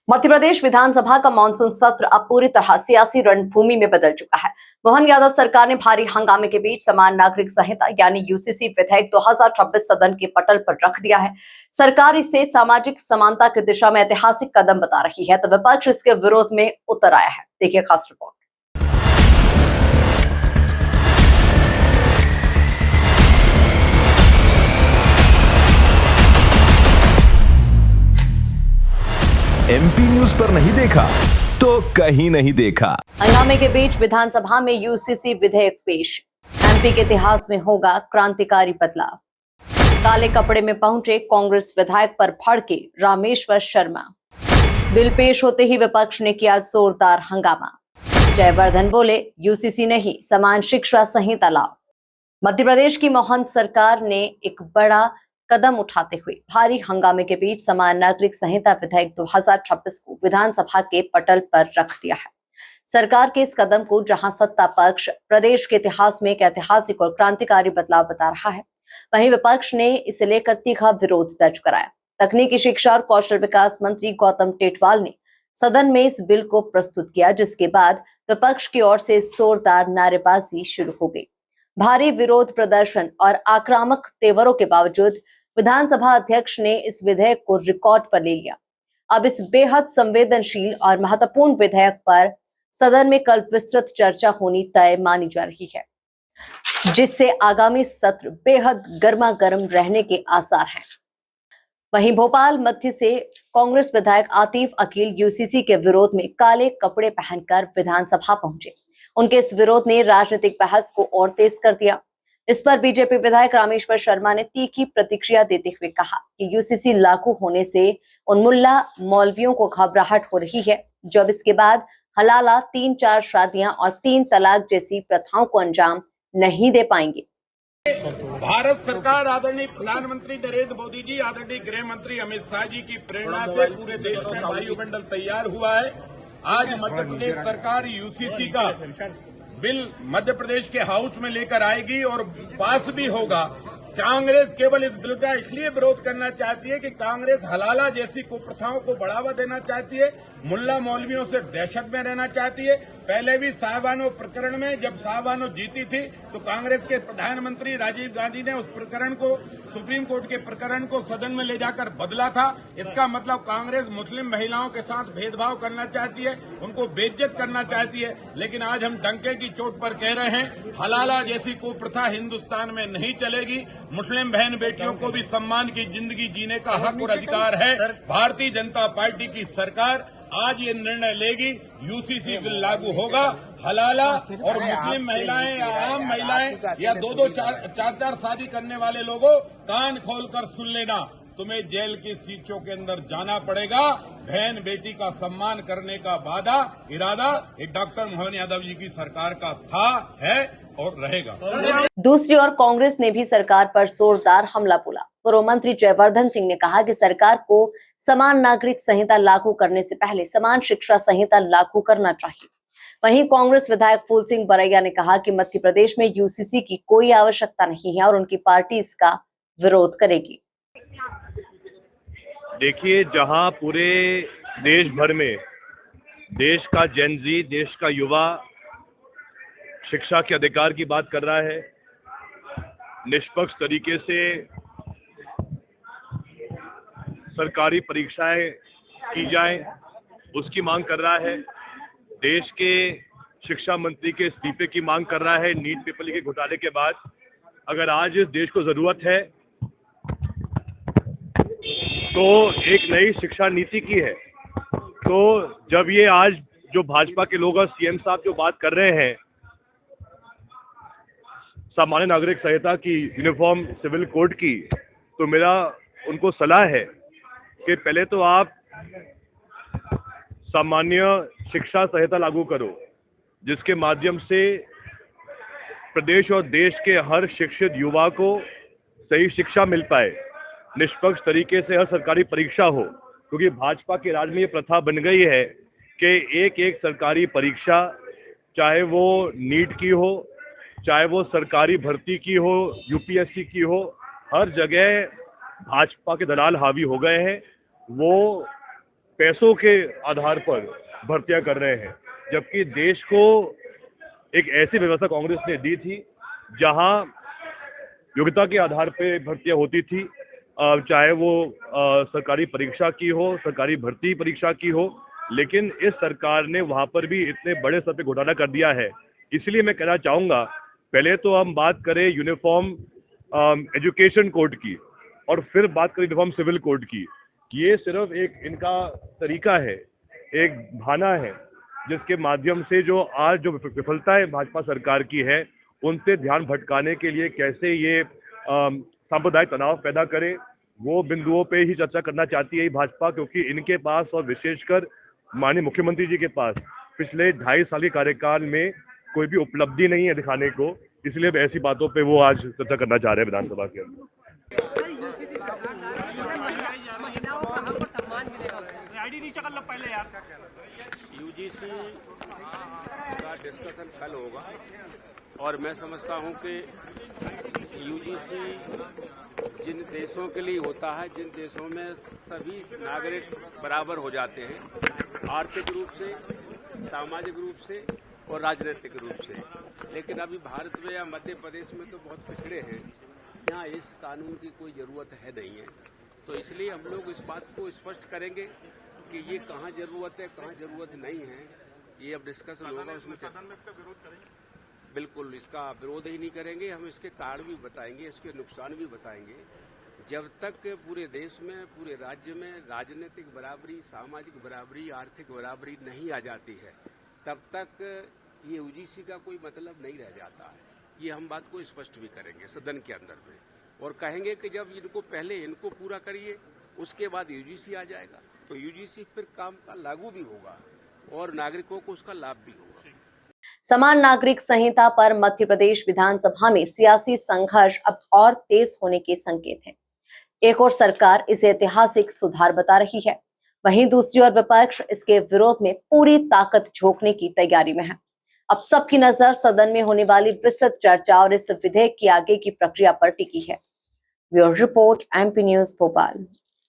मध्य प्रदेश विधानसभा का मानसून सत्र अब पूरी तरह सियासी रणभूमि में बदल चुका है। मोहन यादव सरकार ने भारी हंगामे के बीच समान नागरिक संहिता यानी यूसीसी विधेयक 2026 सदन के पटल पर रख दिया है। सरकार इसे सामाजिक समानता की दिशा में ऐतिहासिक कदम बता रही है, तो विपक्ष इसके विरोध में उतर आया है। देखिए खास रिपोर्ट। एमपी न्यूज पर नहीं देखा तो कहीं नहीं देखा। हंगामे के बीच विधानसभा में यूसीसी विधेयक पेश। एमपी के इतिहास में होगा क्रांतिकारी बदलाव। काले कपड़े में पहुंचे कांग्रेस विधायक पर भड़के रामेश्वर शर्मा। बिल पेश होते ही विपक्ष ने किया जोरदार हंगामा। जयवर्धन बोले, यूसीसी नहीं, समान शिक्षा संहिता लाओ। मध्य प्रदेश की मोहन सरकार ने एक बड़ा कदम उठाते हुए भारी हंगामे के बीच समान नागरिक संहिता विधेयक 2026 को विधानसभा के पटल पर रख दिया है। सरकार के इस कदम को जहां सत्ता पक्ष प्रदेश के इतिहास में एक ऐतिहासिक और क्रांतिकारी बदलाव बता रहा है, वहीं विपक्ष ने इसे लेकर तीखा विरोध दर्ज कराया। तकनीकी शिक्षा और कौशल विकास मंत्री गौतम टेटवाल ने सदन में इस बिल को प्रस्तुत किया, जिसके बाद विपक्ष की ओर से जोरदार नारेबाजी शुरू हो गई। भारी विरोध प्रदर्शन और आक्रामक तेवरों के बावजूद विधानसभा अध्यक्ष ने इस विधेयक को रिकॉर्ड पर ले लिया। अब इस बेहद संवेदनशील और महत्वपूर्ण विधेयक पर सदन में कल विस्तृत चर्चा होनी तय मानी जा रही है, जिससे आगामी सत्र बेहद गर्मागर्म रहने के आसार हैं। वहीं भोपाल मध्य से कांग्रेस विधायक आतिफ अकील यूसीसी के विरोध में काले कपड़े पहनकर विधानसभा पहुंचे। उनके इस विरोध ने राजनीतिक बहस को और तेज कर दिया। इस पर बीजेपी विधायक रामेश्वर शर्मा ने तीखी प्रतिक्रिया देते हुए कहा कि यूसीसी लागू होने से उन मुल्ला मौलवियों को घबराहट हो रही है, जब इसके बाद हलाला 3-4 शादियां और 3 तलाक जैसी प्रथाओं को अंजाम नहीं दे पाएंगे। भारत सरकार आदरणीय प्रधानमंत्री नरेंद्र मोदी जी, आदरणीय गृह मंत्री अमित शाह जी की प्रेरणा से पूरे देश में वायुमंडल तैयार हुआ है। आज मध्य प्रदेश सरकार यूसीसी का बिल मध्य प्रदेश के हाउस में लेकर आएगी और पास भी होगा। कांग्रेस केवल इस बिल का इसलिए विरोध करना चाहती है कि कांग्रेस हलाला जैसी कुप्रथाओं को बढ़ावा देना चाहती है, मुल्ला मौलवियों से दहशत में रहना चाहती है। पहले भी शाहबानो प्रकरण में जब शाहबानो जीती थी तो कांग्रेस के प्रधानमंत्री राजीव गांधी ने उस प्रकरण को, सुप्रीम कोर्ट के प्रकरण को सदन में ले जाकर बदला था। इसका मतलब कांग्रेस मुस्लिम महिलाओं के साथ भेदभाव करना चाहती है, उनको बेइज्जत करना चाहती है। लेकिन आज हम डंके की चोट पर कह रहे हैं, हलाला जैसी कुप्रथा हिंदुस्तान में नहीं चलेगी। मुस्लिम बहन बेटियों को भी सम्मान की जिंदगी जीने का हक और अधिकार है। भारतीय जनता पार्टी की सरकार आज ये निर्णय लेगी, यूसीसी बिल लागू होगा। हलाला और मुस्लिम महिलाएं या आम महिलाएं या 2-2 4-4 शादी करने वाले लोगों, कान खोलकर सुन लेना, तुम्हें जेल की सीटों के अंदर जाना पड़ेगा। बहन बेटी का सम्मान करने का इरादा एक डॉक्टर मोहन यादव जी की सरकार का था, है और रहेगा। दूसरी ओर कांग्रेस ने भी सरकार पर जोरदार हमला बोला। पूर्व मंत्री जयवर्धन सिंह ने कहा कि सरकार को समान नागरिक संहिता लागू करने से पहले समान शिक्षा संहिता लागू करना चाहिए। वहीं कांग्रेस विधायक फूल सिंह बरैया ने कहा कि मध्य प्रदेश में यूसीसी की कोई आवश्यकता नहीं है और उनकी पार्टी इसका विरोध करेगी। देखिए, जहां पूरे देश भर में देश का जेनजी, देश का युवा शिक्षा के अधिकार की बात कर रहा है, निष्पक्ष तरीके से सरकारी परीक्षाएं की जाएं, उसकी मांग कर रहा है, देश के शिक्षा मंत्री के इस्तीफे की मांग कर रहा है नीट पेपर के घोटाले के बाद। अगर आज इस देश को जरूरत है तो एक नई शिक्षा नीति की है। तो जब ये आज जो भाजपा के लोग और सीएम साहब जो बात कर रहे हैं सामान्य नागरिक संहिता की, यूनिफॉर्म सिविल कोड की, तो मेरा उनको सलाह है कि पहले तो आप सामान्य शिक्षा संहिता लागू करो, जिसके माध्यम से प्रदेश और देश के हर शिक्षित युवा को सही शिक्षा मिल पाए, निष्पक्ष तरीके से हर सरकारी परीक्षा हो। क्योंकि भाजपा के राज में ये प्रथा बन गई है कि एक सरकारी परीक्षा, चाहे वो नीट की हो, चाहे वो सरकारी भर्ती की हो, यूपीएससी की हो, हर जगह भाजपा के दलाल हावी हो गए हैं। वो पैसों के आधार पर भर्तियां कर रहे हैं, जबकि देश को एक ऐसी व्यवस्था कांग्रेस ने दी थी जहां योग्यता के आधार पे भर्तियां होती थी, चाहे वो सरकारी परीक्षा की हो, सरकारी भर्ती परीक्षा की हो। लेकिन इस सरकार ने वहां पर भी इतने बड़े स्तर पे घोटाला कर दिया है। इसलिए मैं कहना चाहूंगा, पहले तो हम बात करें यूनिफॉर्म एजुकेशन कोड की और फिर बात करें यूनिफॉर्म सिविल कोड की। ये सिर्फ एक इनका तरीका है, एक बहाना है, जिसके माध्यम से जो आज जो विफलताएं भाजपा सरकार की है उनसे ध्यान भटकाने के लिए कैसे ये सांप्रदायिक तनाव पैदा करे, वो बिंदुओं पे ही चर्चा करना चाहती है भाजपा, क्योंकि इनके पास और विशेषकर माननीय मुख्यमंत्री जी के पास पिछले 2.5 साल के कार्यकाल में कोई भी उपलब्धि नहीं है दिखाने को। इसलिए ऐसी बातों पे वो आज चर्चा करना चाह रहे हैं विधानसभा के अंदर। यूजीसी का डिस्कशन कल होगा और मैं समझता हूं कि यूजीसी जिन देशों के लिए होता है, जिन देशों में सभी नागरिक बराबर हो जाते हैं, आर्थिक रूप से, सामाजिक रूप से और राजनीतिक रूप से, लेकिन अभी भारत में या मध्य प्रदेश में तो बहुत पिछड़े हैं, यहाँ इस कानून की कोई ज़रूरत है नहीं है। तो इसलिए हम लोग इस बात को स्पष्ट करेंगे कि ये कहाँ ज़रूरत है, कहाँ ज़रूरत नहीं है, ये अब डिस्कशन होगा। उसमें इसका विरोध करेंगे? बिल्कुल इसका विरोध ही नहीं करेंगे, हम इसके कारण भी बताएंगे, इसके नुकसान भी बताएंगे। जब तक पूरे देश में, पूरे राज्य में राजनीतिक बराबरी, सामाजिक बराबरी, आर्थिक बराबरी नहीं आ जाती है, तब तक ये यूजीसी का कोई मतलब नहीं रह जाता है। ये हम बात को स्पष्ट भी करेंगे सदन के अंदर में, और कहेंगे कि जब इनको पहले इनको पूरा करिए, उसके बाद यूजीसी आ जाएगा, तो यूजीसी फिर काम का लागू भी होगा और नागरिकों को उसका लाभ भी होगा। समान नागरिक संहिता पर मध्य प्रदेश विधानसभा में सियासी संघर्ष अब और तेज होने के संकेत हैं। एक और सरकार इसे ऐतिहासिक सुधार बता रही है, वहीं दूसरी ओर विपक्ष इसके विरोध में पूरी ताकत झोंकने की तैयारी में है। अब सबकी नजर सदन में होने वाली विस्तृत चर्चा और इस विधेयक की आगे की प्रक्रिया पर टिकी है। Bureau report, MP news Bhopal.